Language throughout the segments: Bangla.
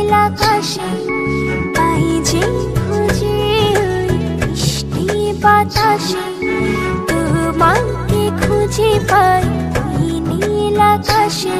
নীল আকাশে পাই যে খুঁজে ওই মিষ্টি বাতাসে তোমাকে খুঁজে পাই ওই নীল আকাশে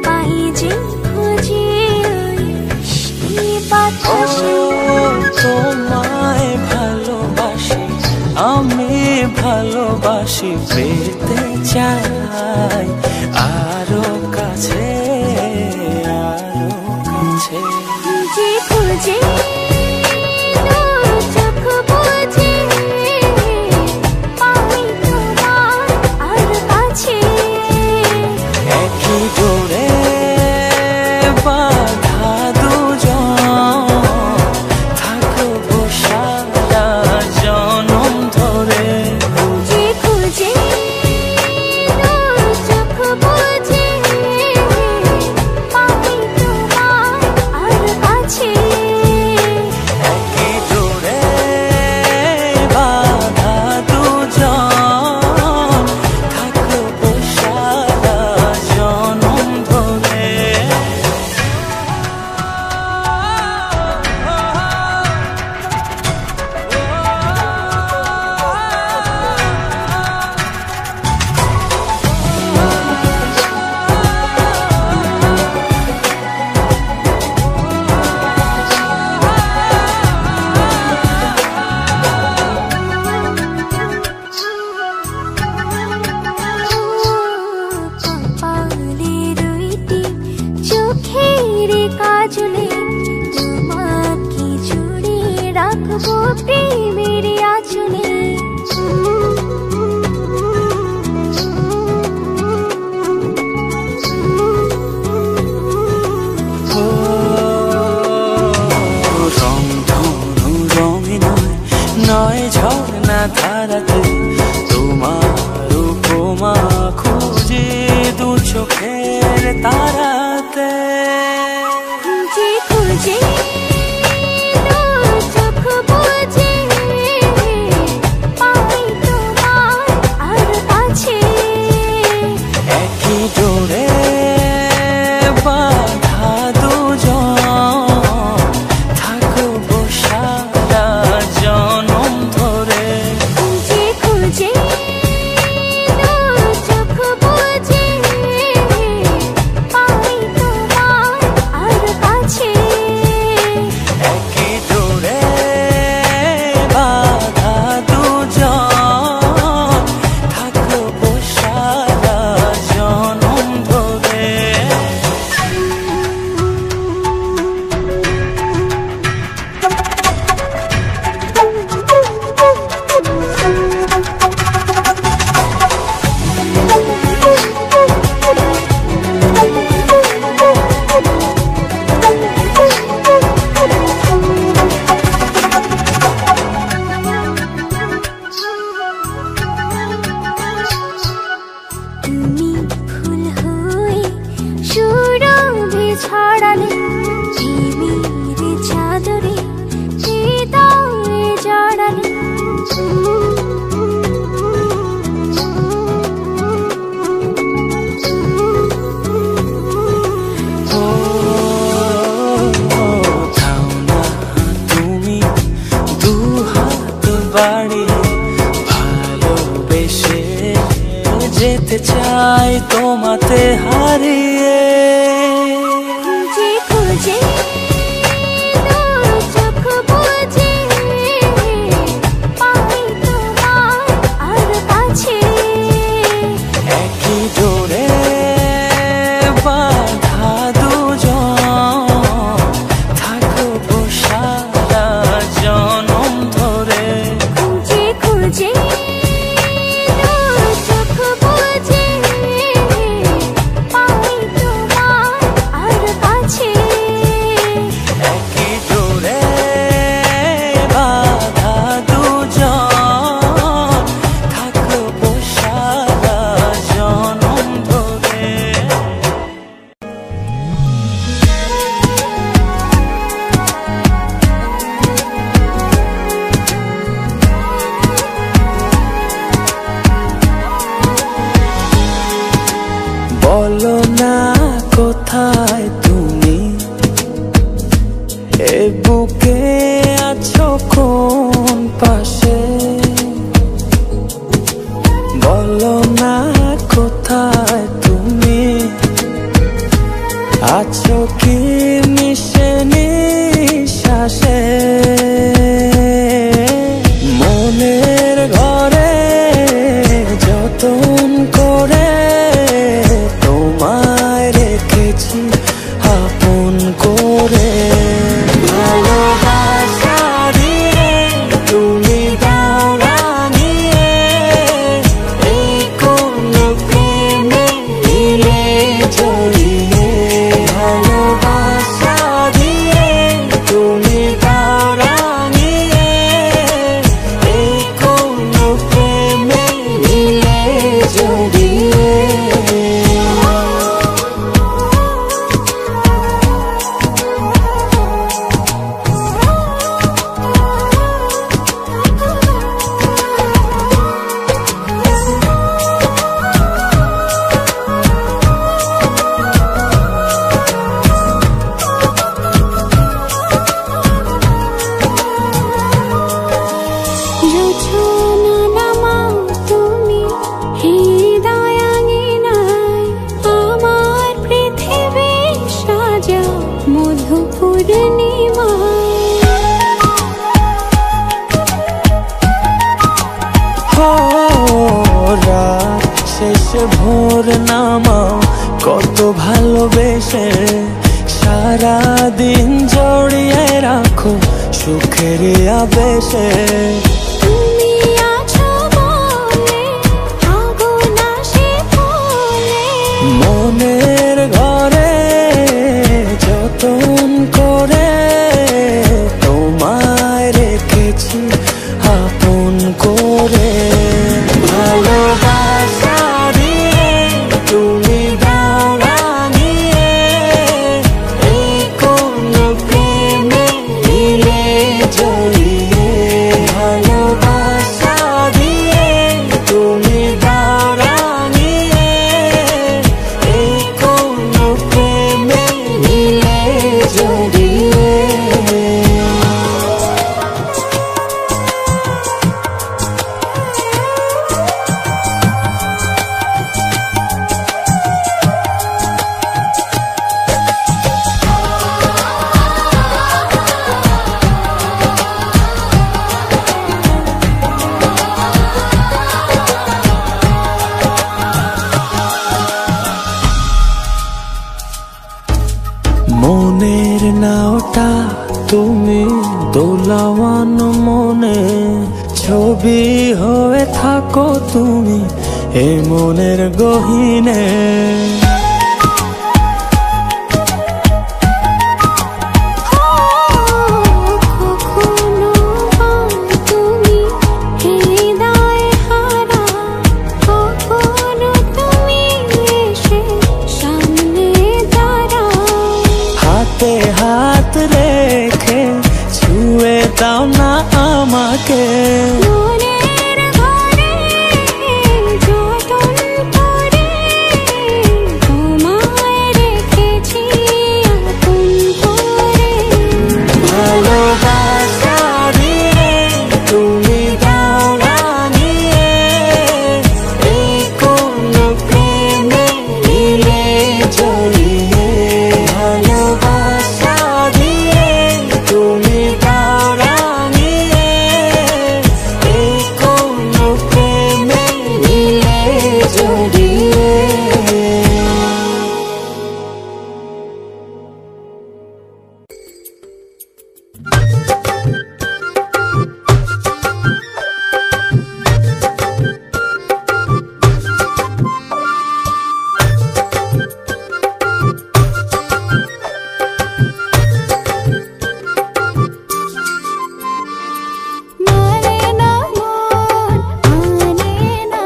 পাই যে খুঁজে ওই মিষ্টি বাতাসে। তোমায় ভালোবাসি আমি ভালোবাসি পেতে চাই আরো কাছে আরো কাছে। খুঁজে খুঁজে চোখ বুজে পাই তোমার আর কাছে। একই ডোরে বাঁধা দুজন থাকবো সারা জনম ধরে। খুঁজে খুঁজে চোখ বুজে পাই তোমার আর কাছে। একই ডোরে বাঁধা দুজন থাকবো সারা জনম ধরে। কপালে রইটি চোখের কাজলে তোমাকে জুড়ে রাখবো প্রেমের আঁচলে। রং ধনু রঙে নয় নয় ঝর্ণা ধারাতে তোমার উপমা খুঁজে দু চোখের তারাতে। খুঁজে খুঁজে চোখ বুজে পাই তোমার আর কাছে। একই ডোরে বাঁধা দুজন থাকবো সারা জনম ধরে। খুঁজে খুঁজে চোখ বুজে পাই তোমার আর কাছে। একই ডোরে বাঁধা দুজন থাকবো সারা জনম ধরে। তুমি ফুল হয়ে সুরভি ছড়ালে ঝিমির চাদরে হৃদয়ে জড়ালে। ও থাও না তুমি দু হাত বাড়িয়ে ভালোবেসে যেতে চাই তোমাতে হারিয়ে। খুঁজে খুঁজে চোখ বুজে পাই তোমার আর কাছে। একই ডোরে বাঁধা দুজন থাকবো সারা জনম ধরে। খুঁজে খুঁজে চোখ বুজে পাই মিশে নিঃশ্বাসে মনের ঘরে যতন করে তোমায় রেখেছি আপন করে। ভালোবাসা দিয়ে তুমি দাও রাঙিয়ে এই কোন প্রেমে দিলে জড়িয়ে। ভালোবাসা দিয়ে তুমি দাও রাঙিয়ে এই কোন প্রেমে দিলে জড়িয়ে। রচনা নামাও তুমি হৃদয় আঙিনায়, আমার পৃথিবী সাজাও মধু পূর্ণিমায়। রাত শেষে ভোর নামাও কত ভালোবেসে, সারাদিন জড়িয়ে রাখো সুখের আবেশে। তুমি আছো বলে আগুন আসে বলে, মনের ঘরে যতন করে তোমায় রেখেছি আপন করে। ভালোবাসা দিয়ে তুমি দাও রাঙিয়ে এই কোন প্রেমে দিলে জড়িয়ে। ভালোবাসা দিয়ে তুমি দাও রাঙিয়ে এই কোন প্রেমে দিলে জড়িয়ে। মনের নাওটা তুমি দোলাওয়ান মনে, ছবি হয়ে থাকো তুমি এ মনের গহীনে। কখনো হও তুমি হৃদয় হারা, কখনো তুমি এসে সামনে দাঁড়াও। হাতে হাত রেখে ছুঁয়ে দাও না আমাকে, মনের ঘরে যতন করে তোমায় রেখেছি আপন করে। ভালোবাসা দিয়ে তুমি দাও রাঙিয়ে এই কোন প্রেমে দিলে জড়িয়ে। ভালোবাসা দিয়ে তুমি দাও রাঙিয়ে এই কোন প্রেমে দিলে জড়িয়ে। মানে না মন মানে না,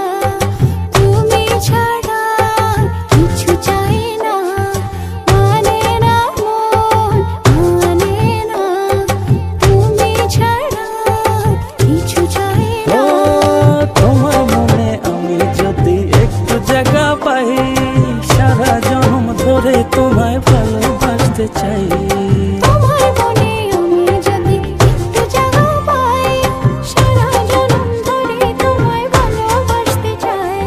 তুমি ছাড়া কিছু চাই না। মানে না মন মানে না, তুমি ছাড়া কিছু চাই না। তোমার মনে আমি যদি একটু জায়গা পাই, সারা জন্ম ধরে তোমায় ভালোবাসতে চাই। তোমার মনে আমি যদি একটু জায়গা পাই, সারা জনম ধরে তোমায় ভালোবাসতে চাই।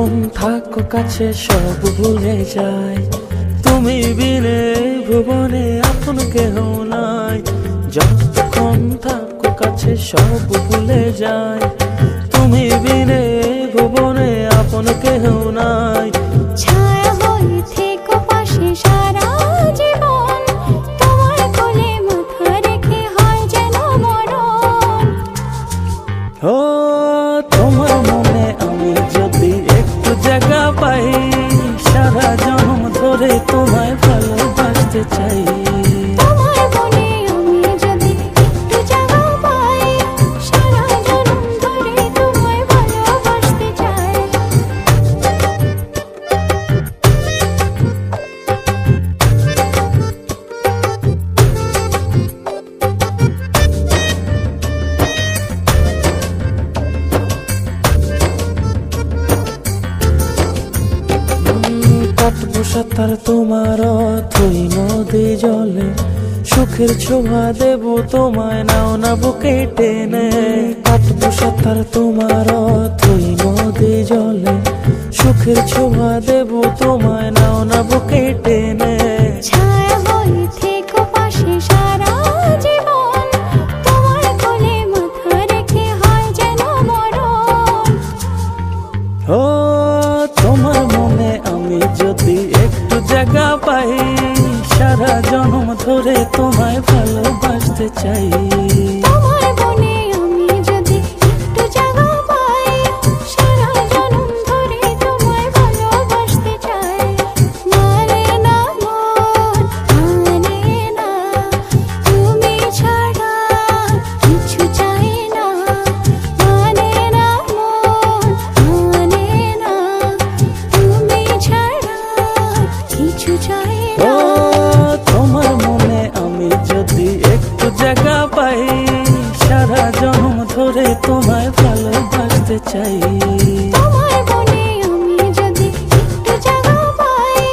যতক্ষণ থাকো কাছে সব ভুলে যায়, তুমি বিনে ভুবনে আপন কেহ নাই। যতক্ষণ থাকো কাছে সব ভুলে যায়, তুমি বিনে ভুবনে আপন কেহ নাই। ছায়া হয়ে থেকো পাশে সারা জীবন, তোমার কোলে মাথা রেখে হয় যেন মরণ। ও তোমার মনে আমি যদি একটু জায়গা পাই, সারা জন্ম ধরে তোমায় ভালোবাসতে চাই। তোমার মনে আমি যদি একটু জায়গা পাই, সারা জন্ম ধরে তোমায় ভালোবাসতে চাই। কাটবো সাঁতার তোমার অথই নদী জলে, সুখের ছোঁয়া দেব তোমায় নাও না বুকে টেনে। কাটবো সাঁতার তোমার অথই নদী জলে, সুখের ছোঁয়া দেব তোমায় নাও না বুকে টেনে। ছায়া হয়ে থেকো পাশে সারা জীবন, তোমার কোলে মাথা রেখে হয় যেন মরণ। ও তোমার মনে আমি যদি একটু জায়গা পাই, সারা জন্ম ধরে তোমায় ভালোবাসতে চাই। তোমার মনে আমি যদি একটু জায়গা পাই, সারা জন্ম ধরে তোমায় ভালোবাসতে চাই। মানে না মন, মানে না, তুমি ছাড়া কিছু চাই না। মানে না মন, মানে না, তুমি ছাড়া কিছু চাই ও না। তোমার মনে আমি যদি একটু জায়গা পাই, সারা জন্ম ধরে তোমায় ভালোবাসতে চাই। তোমার মনে আমি যদি একটু জায়গা পাই,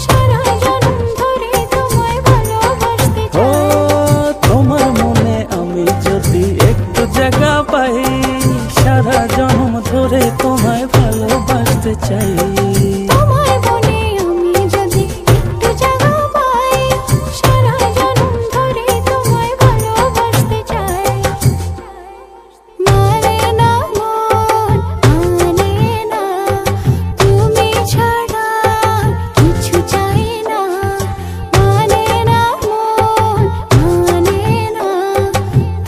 সারা জন্ম ধরে তোমায় ভালোবাসতে ও চাই। তোমার মনে আমি যদি একটু জায়গা পাই, সারা জন্ম ধরে তোমায় ভালোবাসতে চাই। তোমার মনে আমি যদি একটু জায়গা পাই, সারা জন্ম ধরে তোমায় ভালোবাসতে চাই। মানে না মন, মানে না, তুমি ছাড়া কিছু চাই না। মানে না মন, মানে না,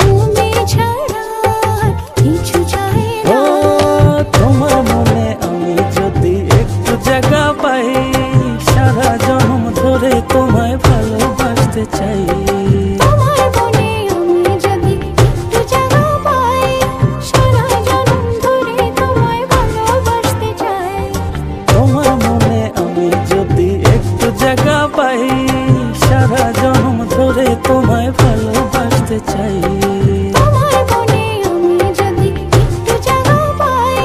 তুমি ছাড়া কিছু চাই ও না। তোমার মনে আমি যদি একটু জায়গা পাই, সারা জন্ম ধরে তোমায় ভালোবাসতে চাই। তোমার মনে আমি যদি একটু জায়গা পাই, সারা জন্ম ধরে তোমায় ভালোবাসতে চাই। তোমার মনে আমি যদি একটু জায়গা পাই, সারা জন্ম ধরে তোমায় ভালোবাসতে চাই। তোমার মনে আমি যদি একটু জায়গা পাই,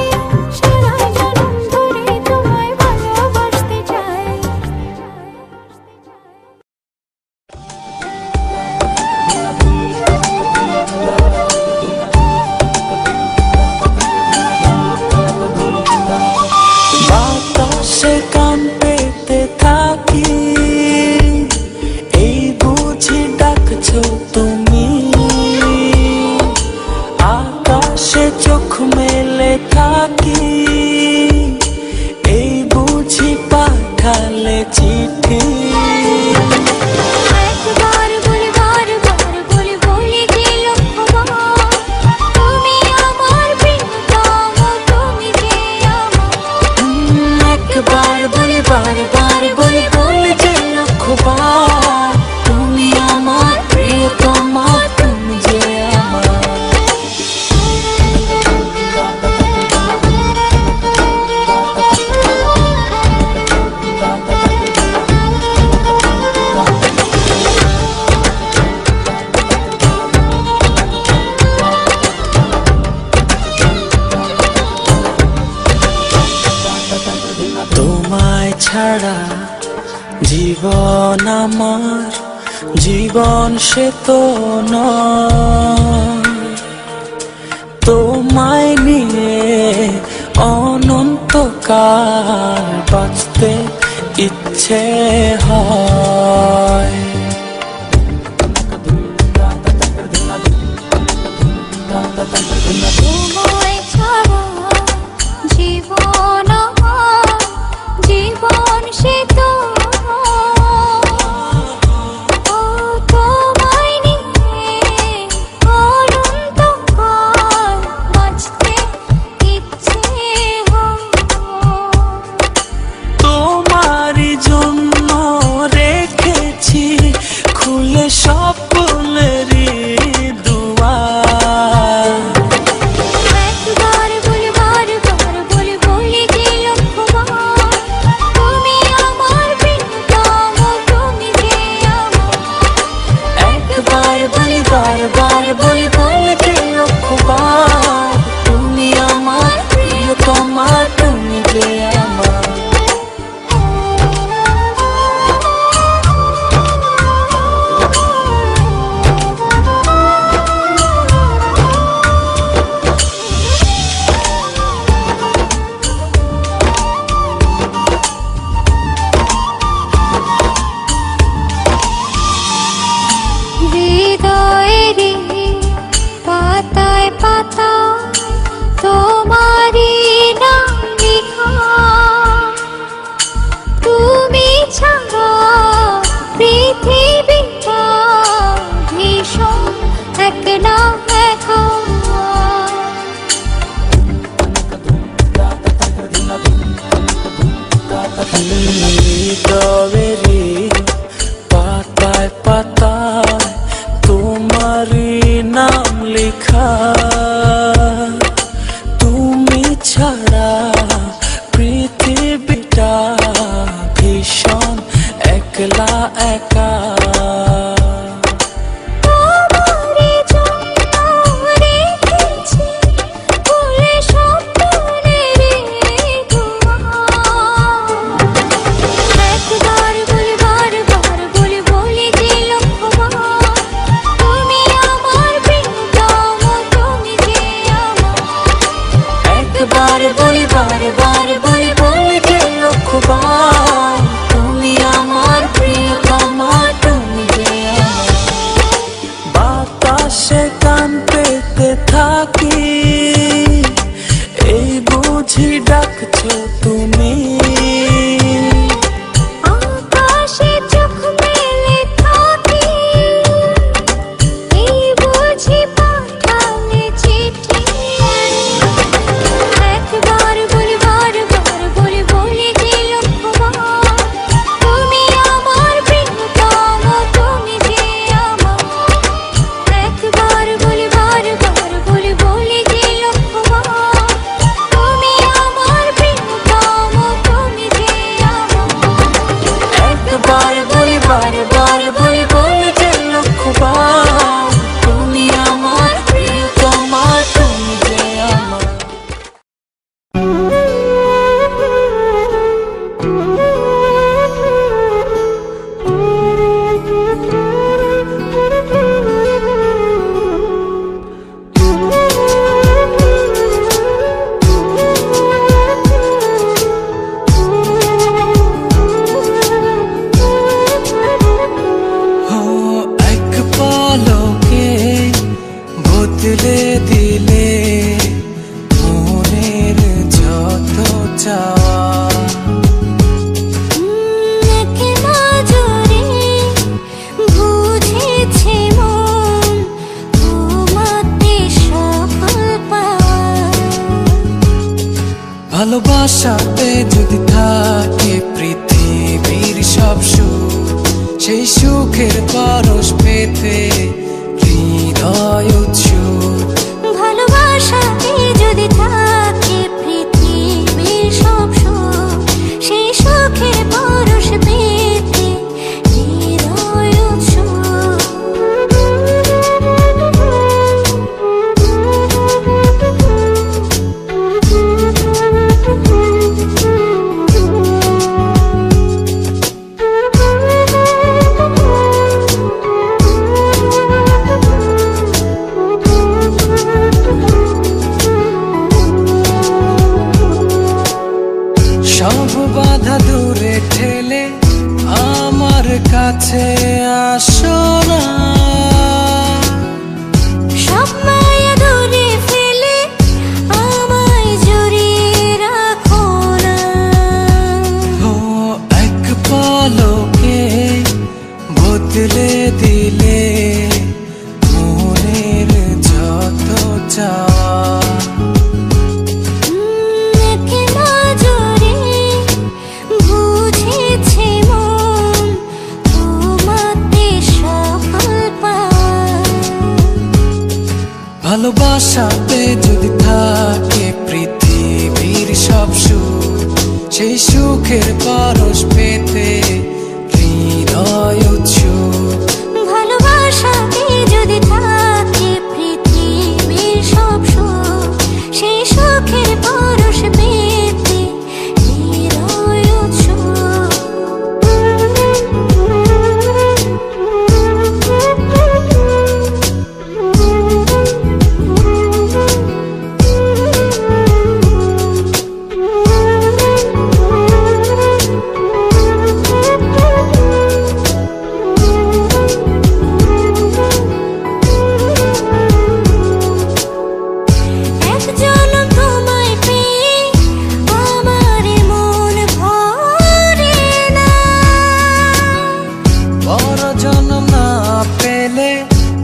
সারা জন্ম ধরে তোমায় ভালোবাসতে চাই। বাতাসে কান পেতে থাকি, এই বুঝি ডাকছো তুমি। আকাশে চোখ মেলে থাকি, এই বুঝি পাঠালে চিঠি। একবার বলি বারবার বলি বলি যে লক্ষ্যবান, তুমি আমার প্রিয়তম, তুমি যে আমার। একবার বলি বারবার বলি বলি যে লক্ষ্যবার, তুমি আমার প্রিয়তমা, তুমি যে আমার। তোমায় ছাড়া জীবন আমার, জীবন সে তো নয়। তোমায় নিয়ে অনন্ত চিরকাল বাঁচতে ইচ্ছে হয়। তোমায় ছাড়া জীবন আমার, জীবন সে তো ও তোমায় নিয়ে অনন্তকাল বাঁচতে ইচ্ছে হয়। তোমারই জন্য রেখেছি খুলে স্বপ্নেরই দুয়ার। একবার বলি বারবার বলি বলি যে লক্ষবার, তুমি আমার প্রিয়তম, তুমি যে আমার। একবার বলি বারবার বলি বলি যে লক্ষবার, তুমি আমার প্রিয়তমা, তুমি যে আমার। হৃদয়েরই পাতায় পাতায় তোমারই নাম লেখা, তুমি ছাড়া পৃথিবীটা ভীষণ একলা একা। হৃদয়েরই পাতায় পাতায় তোমারই নাম লেখা, তুমি ছাড়া পৃথিবীটা ভীষণ একলা একা। তোমারই জন্য রেখেছি খুলে স্বপ্নেরই দুয়ার। একবার বলি বারবার বলি বলি যে লক্ষবার, তুমি আমার প্রিয়তম, তুমি যে আমার। একবার বলি বারবার বলি বলি যে লক্ষবার, তুমি আমার প্রিয়তমা, তুমি যে আমার। বাতাসে গান পেতে থাকি, এই বুঝি ডাকছো তুমি। আকাশে চোখ মেলে থাকি, এই বুঝি পাঠালে চিঠি। একবার বলি বারবার বলি বলি যে লক্ষবার, তুমি আমার প্রিয়তম, তুমি যে আমার। একবার বলি বারবার বলি বলি যে লক্ষবার, তুমি আমার প্রিয়তম, তুমি যে আমার। একবার বলি বারবার বলি বলি যে লক্ষবার, তুমি আমার প্রিয়তমা, তুমি যে আমার। ও এক পলকে বদলে দিলে মনের যত চাওয়া। এক নজরে বুঝেছে মন তোমাতে সফল পাওয়া। ভালোবাসাতে যদি থাকে পৃথিবীর সব সুখ, সেই সুখের পরশ পেতে হৃদয় উৎসুক। ভালোবাসাতে যদি থাকে পৃথিবীর সব সুখ, সেই সুখের পরশ পেতে হৃদয় উৎসুক। কাছে আসো না, সব মায়া দূরে ফেলে আমায় জড়িয়ে রাখো না। ও এক পলকে বদলে দিলে মনের যত চাওয়া। এক নজরে বুঝেছে মন তোমাতে সফল পাওয়া। ভালোবাসাতে যদি থাকে পৃথিবীর সব সুখ, সেই সুখের পরশ পেতে হৃদয় উৎসুক। ভালোবাসাতে যদি থাকে পৃথিবীর সব সুখ, সেই সুখের পরশ পেতে হৃদয় উৎসুক। এক জনম তোমায় পেয়ে আমার মন ভরে না। বড় জন্ম না পেলে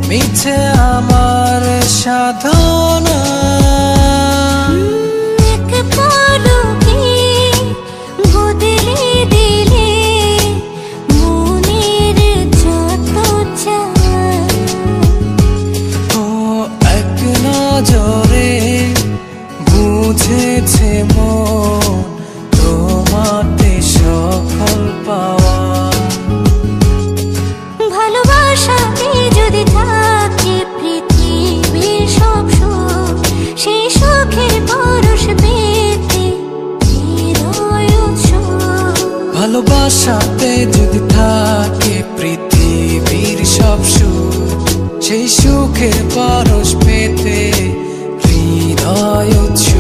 মিছে আমার সাধনা। এক পলকে বদলে দিলে মনের যত চাওয়া। ও এক নজরে বুঝেছে মন তোমাতে সফল পাওয়া। ভালোবাসাতে যদি থাকে পৃথিবীর সব সুখ, সেই সুখের পরশ পেতে হৃদয় উৎসুক। ভালোবাসাতে যদি থাকে পৃথিবীর সব সুখ, সেই সুখের পরশ পেতে হৃদয় উৎসুক।